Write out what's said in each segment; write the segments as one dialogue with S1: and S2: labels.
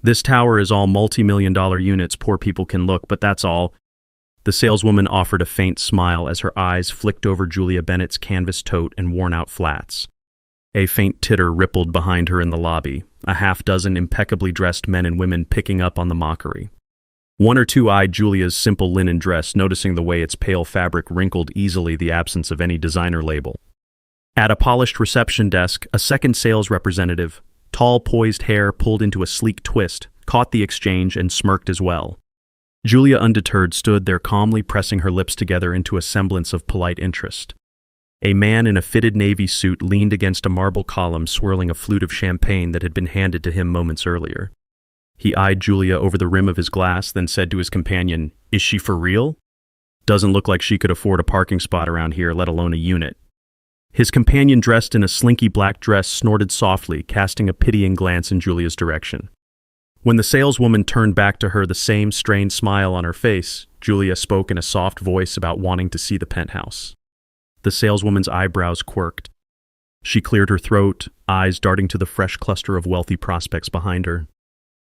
S1: This tower is all multi-million-dollar units, poor people can look, but that's all. The saleswoman offered a faint smile as her eyes flicked over Julia Bennett's canvas tote and worn-out flats. A faint titter rippled behind her in the lobby, a half-dozen impeccably dressed men and women picking up on the mockery. One or two eyed Julia's simple linen dress, noticing the way its pale fabric wrinkled easily the absence of any designer label. At a polished reception desk, a second sales representative, tall poised hair pulled into a sleek twist, caught the exchange and smirked as well. Julia, undeterred, stood there calmly pressing her lips together into a semblance of polite interest. A man in a fitted navy suit leaned against a marble column swirling a flute of champagne that had been handed to him moments earlier. He eyed Julia over the rim of his glass, then said to his companion, "Is she for real? Doesn't look like she could afford a parking spot around here, let alone a unit." His companion, dressed in a slinky black dress, snorted softly, casting a pitying glance in Julia's direction. When the saleswoman turned back to her, the same strained smile on her face, Julia spoke in a soft voice about wanting to see the penthouse. The saleswoman's eyebrows quirked. She cleared her throat, eyes darting to the fresh cluster of wealthy prospects behind her.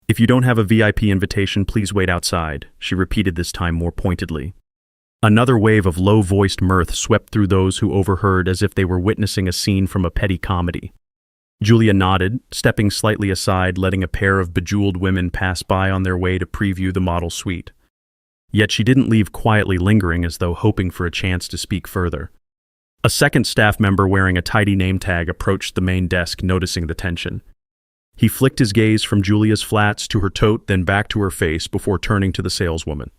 S1: "If you don't have a VIP invitation, please wait outside," she repeated this time more pointedly. Another wave of low-voiced mirth swept through those who overheard as if they were witnessing a scene from a petty comedy. Julia nodded, stepping slightly aside, letting a pair of bejeweled women pass by on their way to preview the model suite. Yet she didn't leave quietly lingering as though hoping for a chance to speak further. A second staff member wearing a tidy name tag approached the main desk, noticing the tension. He flicked his gaze from Julia's flats to her tote, then back to her face before turning to the saleswoman.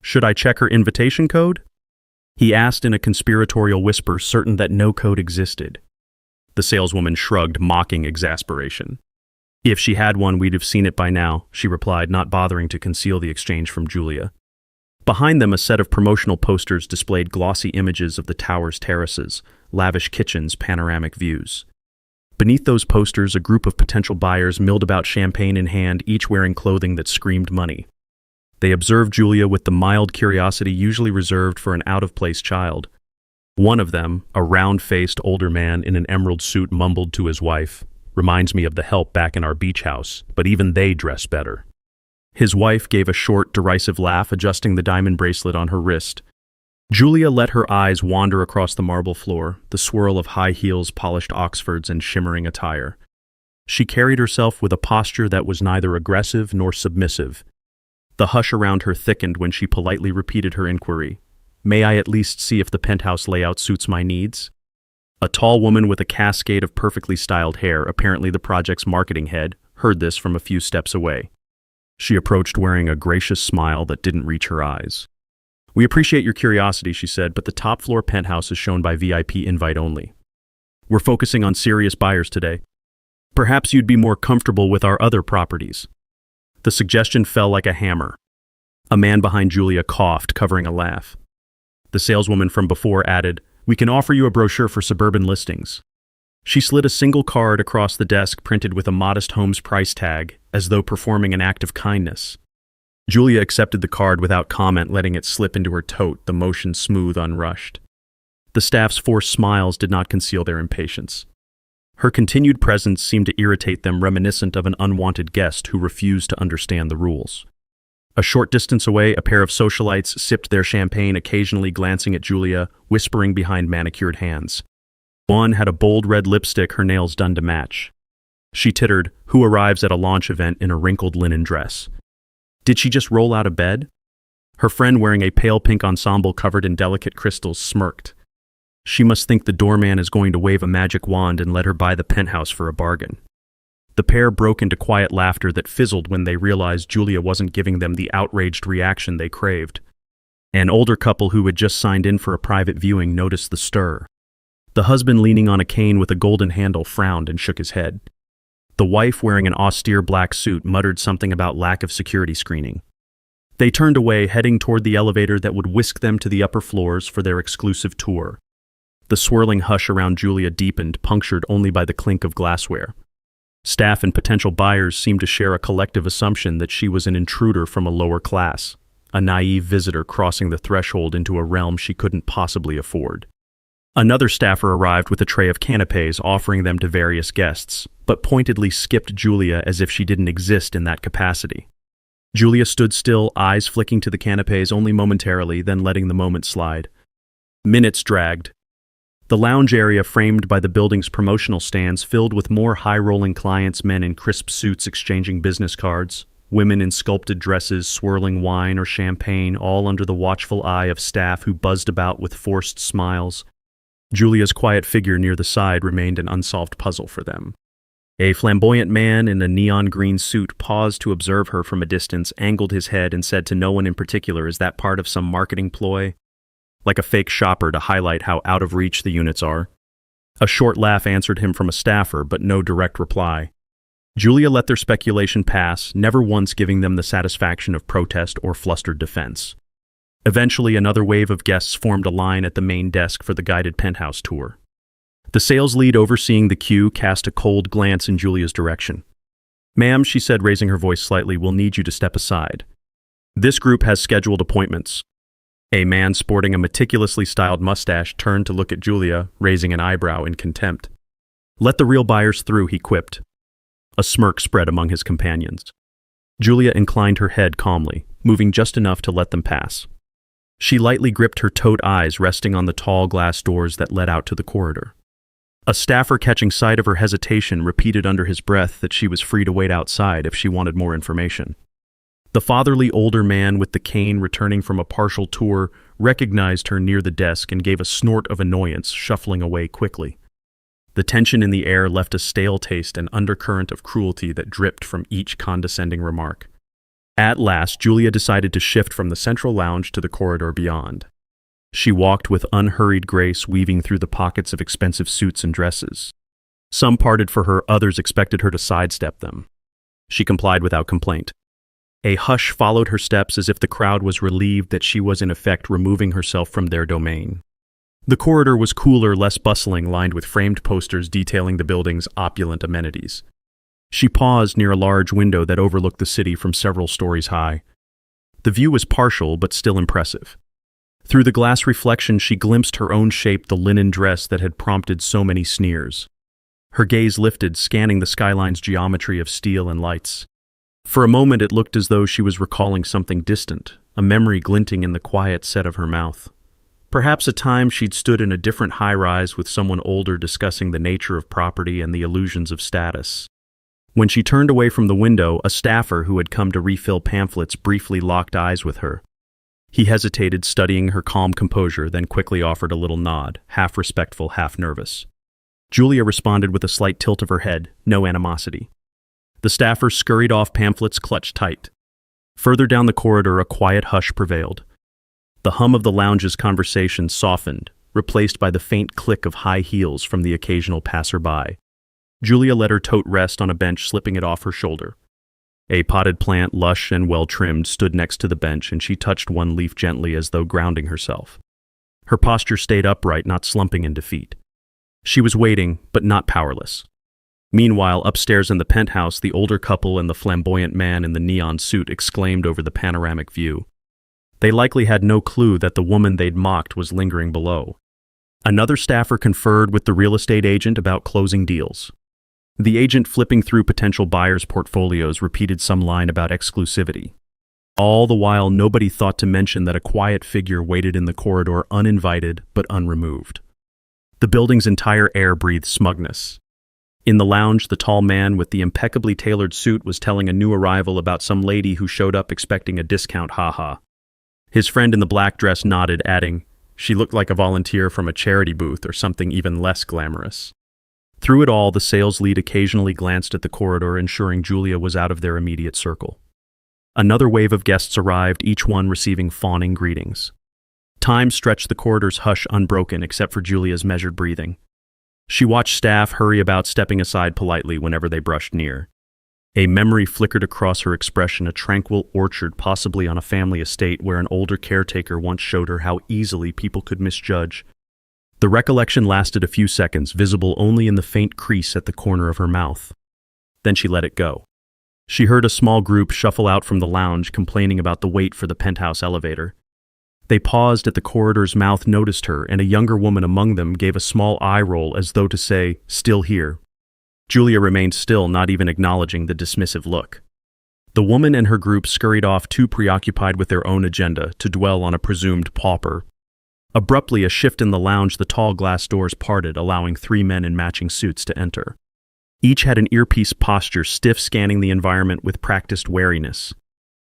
S1: "Should I check her invitation code?" he asked in a conspiratorial whisper, certain that no code existed. The saleswoman shrugged, mocking exasperation. "If she had one, we'd have seen it by now," she replied, not bothering to conceal the exchange from Julia. Behind them, a set of promotional posters displayed glossy images of the tower's terraces, lavish kitchens, panoramic views. Beneath those posters, a group of potential buyers milled about, champagne in hand, each wearing clothing that screamed money. They observed Julia with the mild curiosity usually reserved for an out-of-place child. One of them, a round-faced older man in an emerald suit, mumbled to his wife, "Reminds me of the help back in our beach house, but even they dress better." His wife gave a short, derisive laugh, adjusting the diamond bracelet on her wrist. Julia let her eyes wander across the marble floor, the swirl of high heels, polished oxfords, and shimmering attire. She carried herself with a posture that was neither aggressive nor submissive. The hush around her thickened when she politely repeated her inquiry. "May I at least see if the penthouse layout suits my needs?" A tall woman with a cascade of perfectly styled hair, apparently the project's marketing head, heard this from a few steps away. She approached wearing a gracious smile that didn't reach her eyes. "We appreciate your curiosity," she said, "but the top-floor penthouse is shown by VIP invite only. We're focusing on serious buyers today. Perhaps you'd be more comfortable with our other properties." The suggestion fell like a hammer. A man behind Julia coughed, covering a laugh. The saleswoman from before added, "We can offer you a brochure for suburban listings." She slid a single card across the desk printed with a modest home's price tag, as though performing an act of kindness. Julia accepted the card without comment, letting it slip into her tote, the motion smooth, unrushed. The staff's forced smiles did not conceal their impatience. Her continued presence seemed to irritate them, reminiscent of an unwanted guest who refused to understand the rules. A short distance away, a pair of socialites sipped their champagne, occasionally glancing at Julia, whispering behind manicured hands. One had a bold red lipstick, her nails done to match. She tittered, "Who arrives at a launch event in a wrinkled linen dress? Did she just roll out of bed?" Her friend, wearing a pale pink ensemble covered in delicate crystals, smirked. She must think the doorman is going to wave a magic wand and let her buy the penthouse for a bargain. The pair broke into quiet laughter that fizzled when they realized Julia wasn't giving them the outraged reaction they craved. An older couple who had just signed in for a private viewing noticed the stir. The husband, leaning on a cane with a golden handle, frowned and shook his head. The wife, wearing an austere black suit, muttered something about lack of security screening. They turned away, heading toward the elevator that would whisk them to the upper floors for their exclusive tour. The swirling hush around Julia deepened, punctured only by the clink of glassware. Staff and potential buyers seemed to share a collective assumption that she was an intruder from a lower class, a naive visitor crossing the threshold into a realm she couldn't possibly afford. Another staffer arrived with a tray of canapes offering them to various guests, but pointedly skipped Julia as if she didn't exist in that capacity. Julia stood still, eyes flicking to the canapes only momentarily, then letting the moment slide. Minutes dragged. The lounge area framed by the building's promotional stands filled with more high-rolling clients, men in crisp suits exchanging business cards, women in sculpted dresses swirling wine or champagne, all under the watchful eye of staff who buzzed about with forced smiles. Julia's quiet figure near the side remained an unsolved puzzle for them. A flamboyant man in a neon green suit paused to observe her from a distance, angled his head, and said to no one in particular, "Is that part of some marketing ploy?" Like a fake shopper to highlight how out of reach the units are. A short laugh answered him from a staffer, but no direct reply. Julia let their speculation pass, never once giving them the satisfaction of protest or flustered defense. Eventually, another wave of guests formed a line at the main desk for the guided penthouse tour. The sales lead overseeing the queue cast a cold glance in Julia's direction. "Ma'am," she said, raising her voice slightly, "we'll need you to step aside. This group has scheduled appointments." A man sporting a meticulously styled mustache turned to look at Julia, raising an eyebrow in contempt. "Let the real buyers through," he quipped. A smirk spread among his companions. Julia inclined her head calmly, moving just enough to let them pass. She lightly gripped her taut eyes resting on the tall glass doors that led out to the corridor. A staffer, catching sight of her hesitation, repeated under his breath that she was free to wait outside if she wanted more information. The fatherly older man with the cane, returning from a partial tour, recognized her near the desk and gave a snort of annoyance, shuffling away quickly. The tension in the air left a stale taste and undercurrent of cruelty that dripped from each condescending remark. At last, Julia decided to shift from the central lounge to the corridor beyond. She walked with unhurried grace, weaving through the pockets of expensive suits and dresses. Some parted for her, others expected her to sidestep them. She complied without complaint. A hush followed her steps, as if the crowd was relieved that she was in effect removing herself from their domain. The corridor was cooler, less bustling, lined with framed posters detailing the building's opulent amenities. She paused near a large window that overlooked the city from several stories high. The view was partial, but still impressive. Through the glass reflection, she glimpsed her own shape, the linen dress that had prompted so many sneers. Her gaze lifted, scanning the skyline's geometry of steel and lights. For a moment, it looked as though she was recalling something distant, a memory glinting in the quiet set of her mouth. Perhaps a time she'd stood in a different high-rise with someone older discussing the nature of property and the illusions of status. When she turned away from the window, a staffer who had come to refill pamphlets briefly locked eyes with her. He hesitated, studying her calm composure, then quickly offered a little nod, half respectful, half nervous. Julia responded with a slight tilt of her head, no animosity. The staffer scurried off, pamphlets clutched tight. Further down the corridor, a quiet hush prevailed. The hum of the lounge's conversation softened, replaced by the faint click of high heels from the occasional passerby. Julia let her tote rest on a bench, slipping it off her shoulder. A potted plant, lush and well-trimmed, stood next to the bench, and she touched one leaf gently as though grounding herself. Her posture stayed upright, not slumping in defeat. She was waiting, but not powerless. Meanwhile, upstairs in the penthouse, the older couple and the flamboyant man in the neon suit exclaimed over the panoramic view. They likely had no clue that the woman they'd mocked was lingering below. Another staffer conferred with the real estate agent about closing deals. The agent, flipping through potential buyers' portfolios, repeated some line about exclusivity. All the while, nobody thought to mention that a quiet figure waited in the corridor, uninvited but unremoved. The building's entire air breathed smugness. In the lounge, the tall man with the impeccably tailored suit was telling a new arrival about some lady who showed up expecting a discount, haha. His friend in the black dress nodded, adding, "She looked like a volunteer from a charity booth or something even less glamorous." Through it all, the sales lead occasionally glanced at the corridor, ensuring Julia was out of their immediate circle. Another wave of guests arrived, each one receiving fawning greetings. Time stretched the corridor's hush unbroken except for Julia's measured breathing. She watched staff hurry about, stepping aside politely whenever they brushed near. A memory flickered across her expression, a tranquil orchard possibly on a family estate where an older caretaker once showed her how easily people could misjudge. The recollection lasted a few seconds, visible only in the faint crease at the corner of her mouth. Then she let it go. She heard a small group shuffle out from the lounge, complaining about the wait for the penthouse elevator. They paused at the corridor's mouth, noticed her, and a younger woman among them gave a small eye roll as though to say, "Still here." Julia remained still, not even acknowledging the dismissive look. The woman and her group scurried off, too preoccupied with their own agenda to dwell on a presumed pauper. Abruptly, a shift in the lounge, the tall glass doors parted, allowing 3 men in matching suits to enter. Each had an earpiece posture, stiff, scanning the environment with practiced wariness.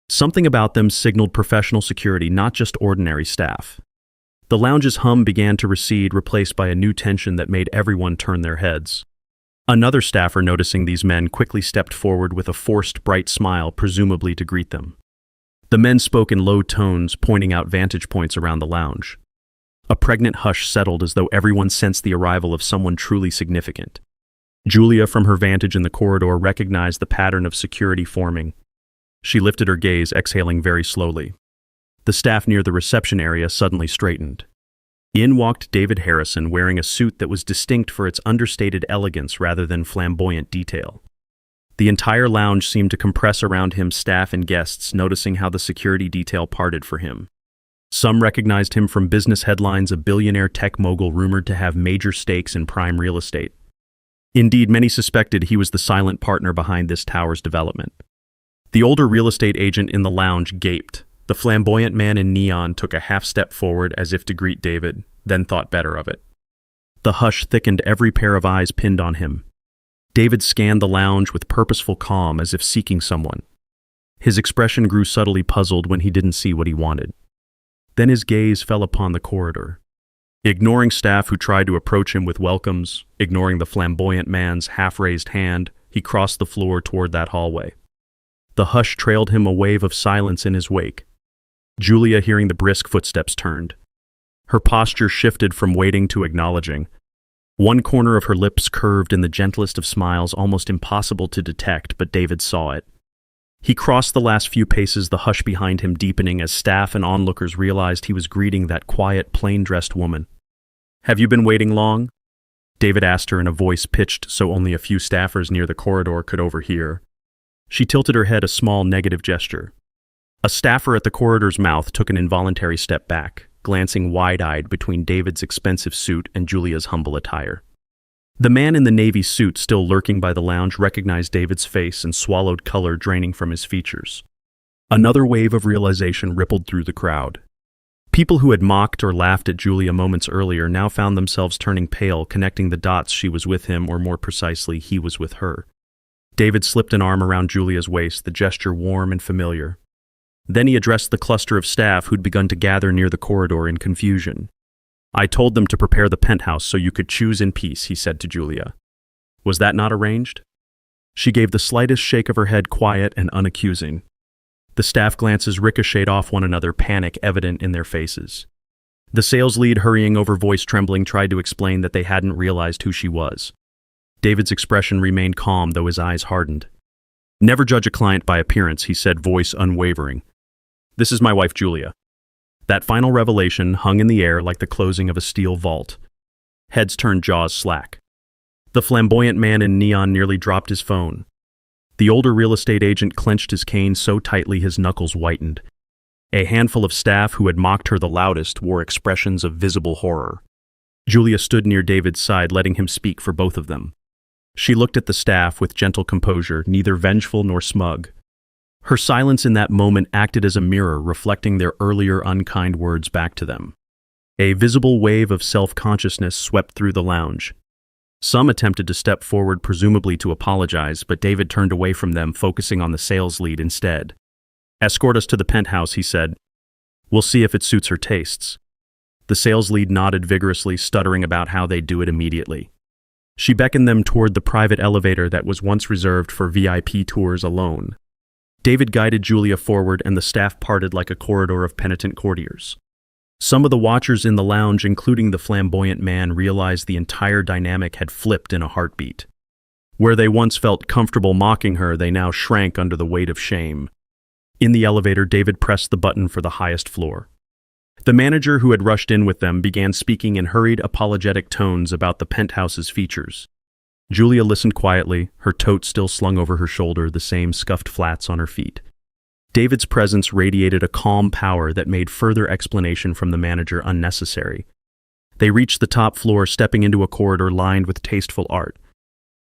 S1: Something about them signaled professional security, not just ordinary staff. The lounge's hum began to recede, replaced by a new tension that made everyone turn their heads. Another staffer, noticing these men, quickly stepped forward with a forced, bright smile, presumably to greet them. The men spoke in low tones, pointing out vantage points around the lounge. A pregnant hush settled, as though everyone sensed the arrival of someone truly significant. Julia, from her vantage in the corridor, recognized the pattern of security forming. She lifted her gaze, exhaling very slowly. The staff near the reception area suddenly straightened. In walked David Harrison, wearing a suit that was distinct for its understated elegance rather than flamboyant detail. The entire lounge seemed to compress around him, staff and guests noticing how the security detail parted for him. Some recognized him from business headlines, a billionaire tech mogul rumored to have major stakes in prime real estate. Indeed, many suspected he was the silent partner behind this tower's development. The older real estate agent in the lounge gaped. The flamboyant man in neon took a half step forward as if to greet David, then thought better of it. The hush thickened, every pair of eyes pinned on him. David scanned the lounge with purposeful calm, as if seeking someone. His expression grew subtly puzzled when he didn't see what he wanted. Then his gaze fell upon the corridor. Ignoring staff who tried to approach him with welcomes, ignoring the flamboyant man's half-raised hand, he crossed the floor toward that hallway. The hush trailed him, a wave of silence in his wake. Julia, hearing the brisk footsteps, turned. Her posture shifted from waiting to acknowledging. One corner of her lips curved in the gentlest of smiles, almost impossible to detect, but David saw it. He crossed the last few paces, the hush behind him deepening as staff and onlookers realized he was greeting that quiet, plain-dressed woman. "Have you been waiting long?" David asked her in a voice pitched so only a few staffers near the corridor could overhear. She tilted her head, a small negative gesture. A staffer at the corridor's mouth took an involuntary step back, glancing wide-eyed between David's expensive suit and Julia's humble attire. The man in the navy suit, still lurking by the lounge, recognized David's face and swallowed color draining from his features. Another wave of realization rippled through the crowd. People who had mocked or laughed at Julia moments earlier now found themselves turning pale, connecting the dots. She was with him, or more precisely, he was with her. David slipped an arm around Julia's waist, the gesture warm and familiar. Then he addressed the cluster of staff who'd begun to gather near the corridor in confusion. "I told them to prepare the penthouse so you could choose in peace," he said to Julia. "Was that not arranged?" She gave the slightest shake of her head, quiet and unaccusing. The staff glances ricocheted off one another, panic evident in their faces. The sales lead, hurrying over, voice trembling, tried to explain that they hadn't realized who she was. David's expression remained calm, though his eyes hardened. "Never judge a client by appearance," he said, voice unwavering. "This is my wife, Julia." That final revelation hung in the air like the closing of a steel vault. Heads turned, jaws slack. The flamboyant man in neon nearly dropped his phone. The older real estate agent clenched his cane so tightly his knuckles whitened. A handful of staff who had mocked her the loudest wore expressions of visible horror. Julia stood near David's side, letting him speak for both of them. She looked at the staff with gentle composure, neither vengeful nor smug. Her silence in that moment acted as a mirror, reflecting their earlier unkind words back to them. A visible wave of self-consciousness swept through the lounge. Some attempted to step forward, presumably to apologize, but David turned away from them, focusing on the sales lead instead. "Escort us to the penthouse," he said. "We'll see if it suits her tastes." The sales lead nodded vigorously, stuttering about how they'd do it immediately. She beckoned them toward the private elevator that was once reserved for VIP tours alone. David guided Julia forward, and the staff parted like a corridor of penitent courtiers. Some of the watchers in the lounge, including the flamboyant man, realized the entire dynamic had flipped in a heartbeat. Where they once felt comfortable mocking her, they now shrank under the weight of shame. In the elevator, David pressed the button for the highest floor. The manager who had rushed in with them began speaking in hurried, apologetic tones about the penthouse's features. Julia listened quietly, her tote still slung over her shoulder, the same scuffed flats on her feet. David's presence radiated a calm power that made further explanation from the manager unnecessary. They reached the top floor, stepping into a corridor lined with tasteful art.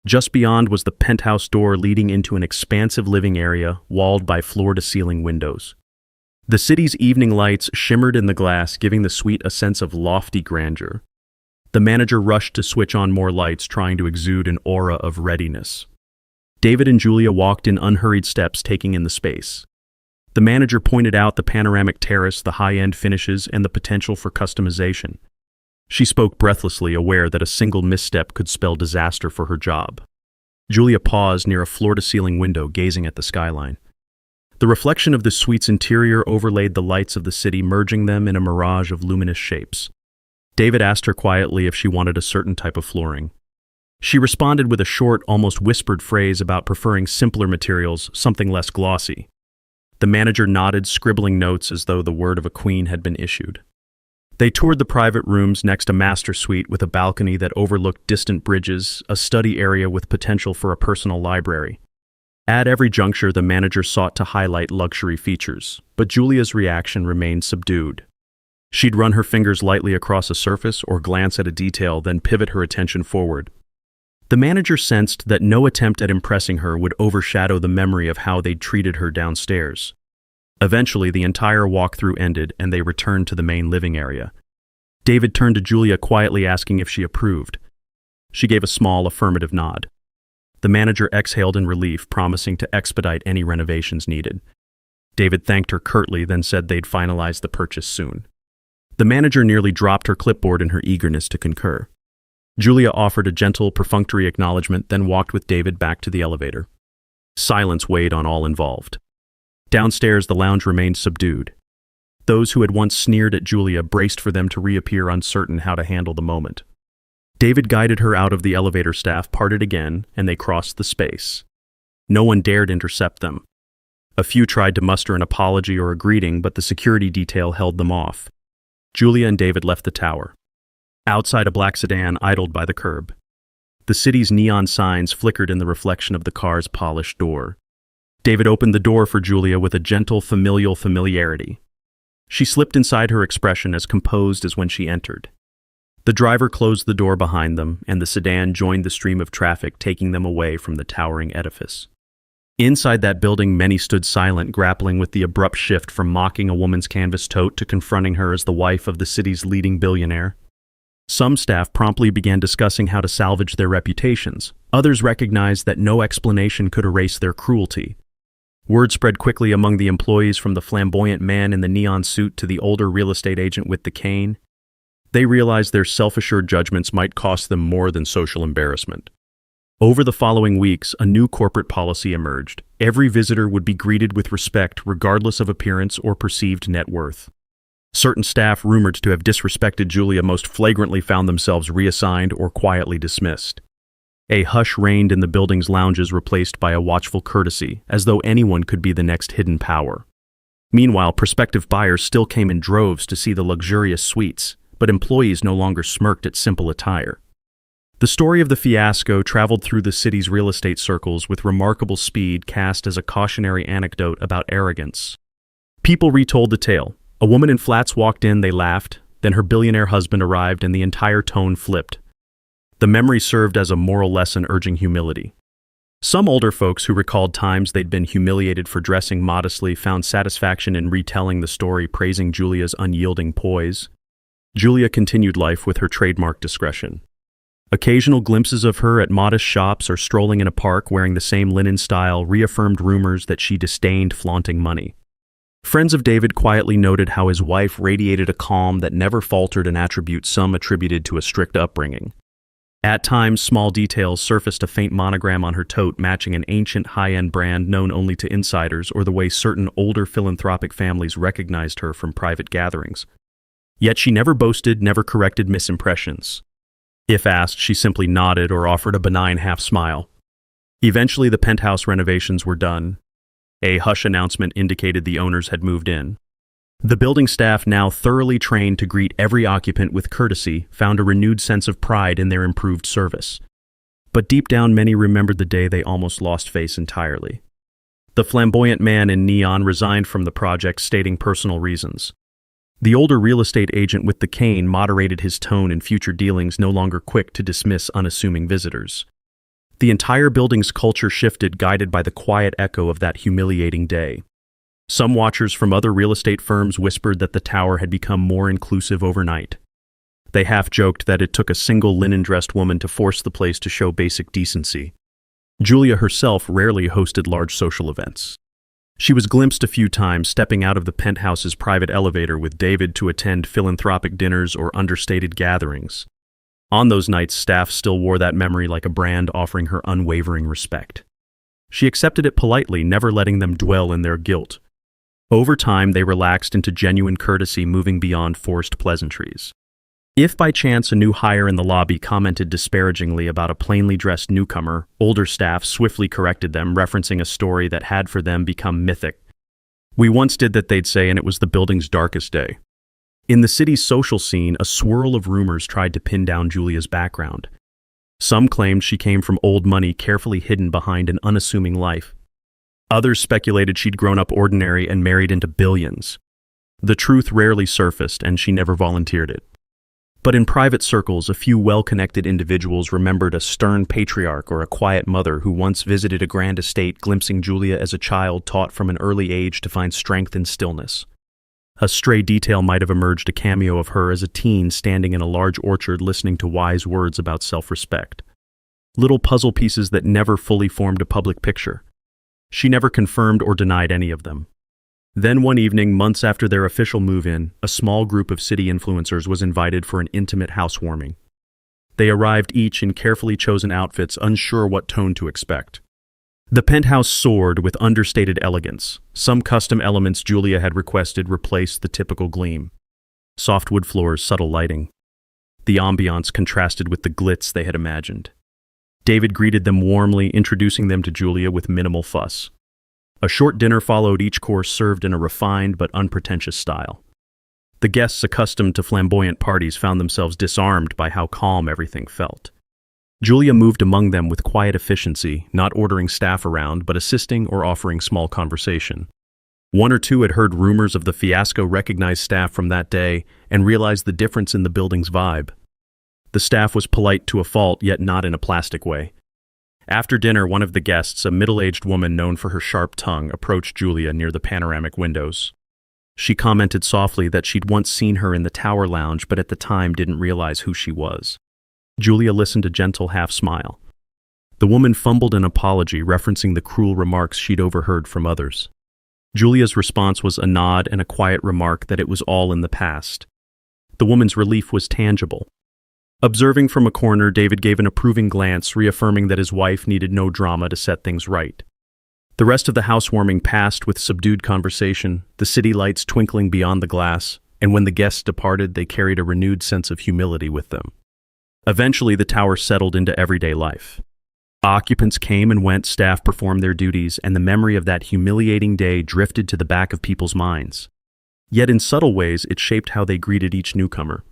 S1: Just beyond was the penthouse door leading into an expansive living area walled by floor-to-ceiling windows. The city's evening lights shimmered in the glass, giving the suite a sense of lofty grandeur. The manager rushed to switch on more lights, trying to exude an aura of readiness. David and Julia walked in unhurried steps, taking in the space. The manager pointed out the panoramic terrace, the high-end finishes, and the potential for customization. She spoke breathlessly, aware that a single misstep could spell disaster for her job. Julia paused near a floor-to-ceiling window, gazing at the skyline. The reflection of the suite's interior overlaid the lights of the city, merging them in a mirage of luminous shapes. David asked her quietly if she wanted a certain type of flooring. She responded with a short, almost whispered phrase about preferring simpler materials, something less glossy. The manager nodded, scribbling notes as though the word of a queen had been issued. They toured the private rooms, next a master suite with a balcony that overlooked distant bridges, a study area with potential for a personal library. At every juncture, the manager sought to highlight luxury features, but Julia's reaction remained subdued. She'd run her fingers lightly across a surface or glance at a detail, then pivot her attention forward. The manager sensed that no attempt at impressing her would overshadow the memory of how they'd treated her downstairs. Eventually, the entire walkthrough ended and they returned to the main living area. David turned to Julia, quietly asking if she approved. She gave a small affirmative nod. The manager exhaled in relief, promising to expedite any renovations needed. David thanked her curtly, then said they'd finalize the purchase soon. The manager nearly dropped her clipboard in her eagerness to concur. Julia offered a gentle, perfunctory acknowledgement, then walked with David back to the elevator. Silence weighed on all involved. Downstairs, the lounge remained subdued. Those who had once sneered at Julia braced for them to reappear, uncertain how to handle the moment. David guided her out of the elevator, staff parted again, and they crossed the space. No one dared intercept them. A few tried to muster an apology or a greeting, but the security detail held them off. Julia and David left the tower. Outside, a black sedan idled by the curb. The city's neon signs flickered in the reflection of the car's polished door. David opened the door for Julia with a gentle, familial familiarity. She slipped inside, her expression as composed as when she entered. The driver closed the door behind them, and the sedan joined the stream of traffic, taking them away from the towering edifice. Inside that building, many stood silent, grappling with the abrupt shift from mocking a woman's canvas tote to confronting her as the wife of the city's leading billionaire. Some staff promptly began discussing how to salvage their reputations. Others recognized that no explanation could erase their cruelty. Word spread quickly among the employees, from the flamboyant man in the neon suit to the older real estate agent with the cane. They realized their self-assured judgments might cost them more than social embarrassment. Over the following weeks, a new corporate policy emerged. Every visitor would be greeted with respect, regardless of appearance or perceived net worth. Certain staff rumored to have disrespected Julia most flagrantly found themselves reassigned or quietly dismissed. A hush reigned in the building's lounges, replaced by a watchful courtesy, as though anyone could be the next hidden power. Meanwhile, prospective buyers still came in droves to see the luxurious suites, but employees no longer smirked at simple attire. The story of the fiasco traveled through the city's real estate circles with remarkable speed, cast as a cautionary anecdote about arrogance. People retold the tale. A woman in flats walked in, they laughed, then her billionaire husband arrived and the entire tone flipped. The memory served as a moral lesson urging humility. Some older folks who recalled times they'd been humiliated for dressing modestly found satisfaction in retelling the story, praising Julia's unyielding poise. Julia continued life with her trademark discretion. Occasional glimpses of her at modest shops or strolling in a park wearing the same linen style reaffirmed rumors that she disdained flaunting money. Friends of David quietly noted how his wife radiated a calm that never faltered, an attribute some attributed to a strict upbringing. At times, small details surfaced, a faint monogram on her tote matching an ancient high-end brand known only to insiders, or the way certain older philanthropic families recognized her from private gatherings. Yet she never boasted, never corrected misimpressions. If asked, she simply nodded or offered a benign half-smile. Eventually, the penthouse renovations were done. A hush announcement indicated the owners had moved in. The building staff, now thoroughly trained to greet every occupant with courtesy, found a renewed sense of pride in their improved service. But deep down, many remembered the day they almost lost face entirely. The flamboyant man in neon resigned from the project, stating personal reasons. The older real estate agent with the cane moderated his tone in future dealings, no longer quick to dismiss unassuming visitors. The entire building's culture shifted, guided by the quiet echo of that humiliating day. Some watchers from other real estate firms whispered that the tower had become more inclusive overnight. They half-joked that it took a single linen-dressed woman to force the place to show basic decency. Julia herself rarely hosted large social events. She was glimpsed a few times stepping out of the Penthouse's private elevator with David to attend philanthropic dinners or understated gatherings. On those nights, staff still wore that memory like a brand, offering her unwavering respect. She accepted it politely, never letting them dwell in their guilt. Over time, they relaxed into genuine courtesy, moving beyond forced pleasantries. If by chance a new hire in the lobby commented disparagingly about a plainly dressed newcomer, older staff swiftly corrected them, referencing a story that had for them become mythic. "We once did that," they'd say, and it was the building's darkest day. In the city's social scene, a swirl of rumors tried to pin down Julia's background. Some claimed she came from old money carefully hidden behind an unassuming life. Others speculated she'd grown up ordinary and married into billions. The truth rarely surfaced, and she never volunteered it. But in private circles, a few well-connected individuals remembered a stern patriarch or a quiet mother who once visited a grand estate, glimpsing Julia as a child taught from an early age to find strength in stillness. A stray detail might have emerged, a cameo of her as a teen standing in a large orchard listening to wise words about self-respect. Little puzzle pieces that never fully formed a public picture. She never confirmed or denied any of them. Then one evening, months after their official move-in, a small group of city influencers was invited for an intimate housewarming. They arrived each in carefully chosen outfits, unsure what tone to expect. The penthouse soared with understated elegance. Some custom elements Julia had requested replaced the typical gleam. Soft wood floors, subtle lighting. The ambiance contrasted with the glitz they had imagined. David greeted them warmly, introducing them to Julia with minimal fuss. A short dinner followed, each course served in a refined but unpretentious style. The guests accustomed to flamboyant parties found themselves disarmed by how calm everything felt. Julia moved among them with quiet efficiency, not ordering staff around, but assisting or offering small conversation. One or two had heard rumors of the fiasco, recognized staff from that day, and realized the difference in the building's vibe. The staff was polite to a fault, yet not in a plastic way. After dinner, one of the guests, a middle-aged woman known for her sharp tongue, approached Julia near the panoramic windows. She commented softly that she'd once seen her in the tower lounge, but at the time didn't realize who she was. Julia listened, a gentle half-smile. The woman fumbled an apology, referencing the cruel remarks she'd overheard from others. Julia's response was a nod and a quiet remark that it was all in the past. The woman's relief was tangible. Observing from a corner, David gave an approving glance, reaffirming that his wife needed no drama to set things right. The rest of the housewarming passed with subdued conversation, the city lights twinkling beyond the glass, and when the guests departed, they carried a renewed sense of humility with them. Eventually, the tower settled into everyday life. Occupants came and went, staff performed their duties, and the memory of that humiliating day drifted to the back of people's minds. Yet in subtle ways, it shaped how they greeted each newcomer.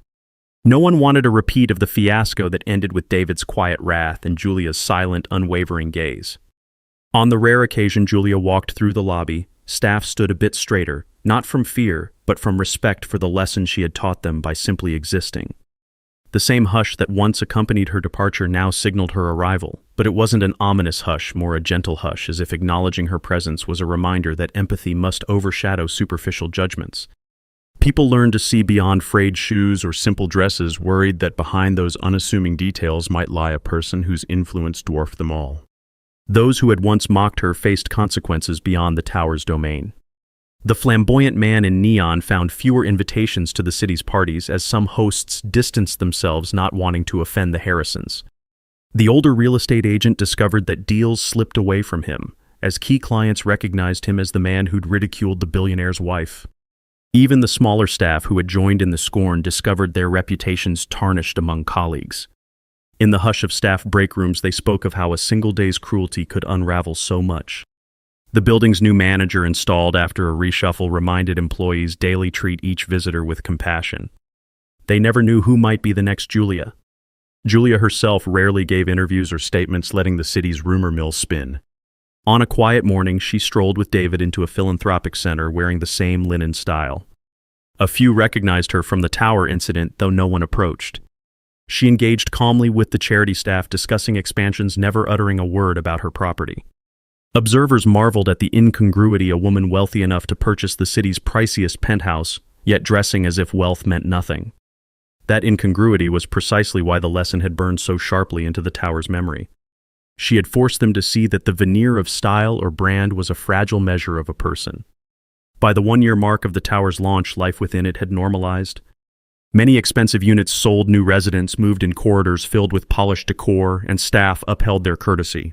S1: No one wanted a repeat of the fiasco that ended with David's quiet wrath and Julia's silent, unwavering gaze. On the rare occasion Julia walked through the lobby, staff stood a bit straighter, not from fear, but from respect for the lesson she had taught them by simply existing. The same hush that once accompanied her departure now signaled her arrival, but it wasn't an ominous hush, more a gentle hush, as if acknowledging her presence was a reminder that empathy must overshadow superficial judgments. People learned to see beyond frayed shoes or simple dresses, worried that behind those unassuming details might lie a person whose influence dwarfed them all. Those who had once mocked her faced consequences beyond the tower's domain. The flamboyant man in neon found fewer invitations to the city's parties, as some hosts distanced themselves, not wanting to offend the Harrisons. The older real estate agent discovered that deals slipped away from him, as key clients recognized him as the man who'd ridiculed the billionaire's wife. Even the smaller staff who had joined in the scorn discovered their reputations tarnished among colleagues. In the hush of staff break rooms, they spoke of how a single day's cruelty could unravel so much. The building's new manager, installed after a reshuffle, reminded employees daily treat each visitor with compassion. They never knew who might be the next Julia. Julia herself rarely gave interviews or statements, letting the city's rumor mill spin. On a quiet morning, she strolled with David into a philanthropic center wearing the same linen style. A few recognized her from the tower incident, though no one approached. She engaged calmly with the charity staff, discussing expansions, never uttering a word about her property. Observers marveled at the incongruity: a woman wealthy enough to purchase the city's priciest penthouse, yet dressing as if wealth meant nothing. That incongruity was precisely why the lesson had burned so sharply into the tower's memory. She had forced them to see that the veneer of style or brand was a fragile measure of a person. By the one-year mark of the tower's launch, life within it had normalized. Many expensive units sold, new residents moved in corridors filled with polished decor, and staff upheld their courtesy.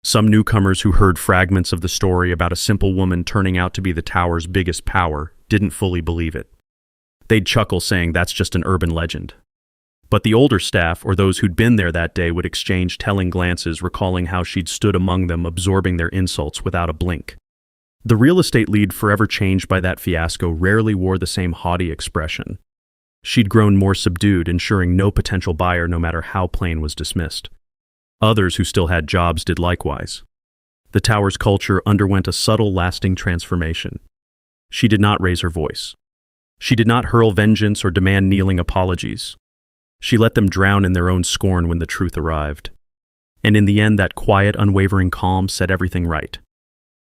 S1: Some newcomers who heard fragments of the story about a simple woman turning out to be the tower's biggest power didn't fully believe it. They'd chuckle, saying that's just an urban legend. But the older staff, or those who'd been there that day, would exchange telling glances, recalling how she'd stood among them, absorbing their insults without a blink. The real estate lead, forever changed by that fiasco, rarely wore the same haughty expression. She'd grown more subdued, ensuring no potential buyer, no matter how plain, was dismissed. Others who still had jobs did likewise. The tower's culture underwent a subtle, lasting transformation. She did not raise her voice. She did not hurl vengeance or demand kneeling apologies. She let them drown in their own scorn when the truth arrived. And in the end, that quiet, unwavering calm set everything right.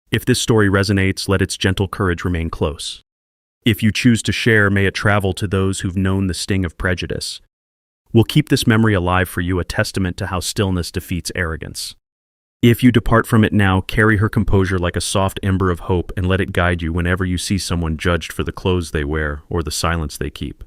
S1: If this story resonates, let its gentle courage remain close. If you choose to share, may it travel to those who've known the sting of prejudice. We'll keep this memory alive for you, a testament to how stillness defeats arrogance. If you depart from it now, carry her composure like a soft ember of hope, and let it guide you whenever you see someone judged for the clothes they wear or the silence they keep.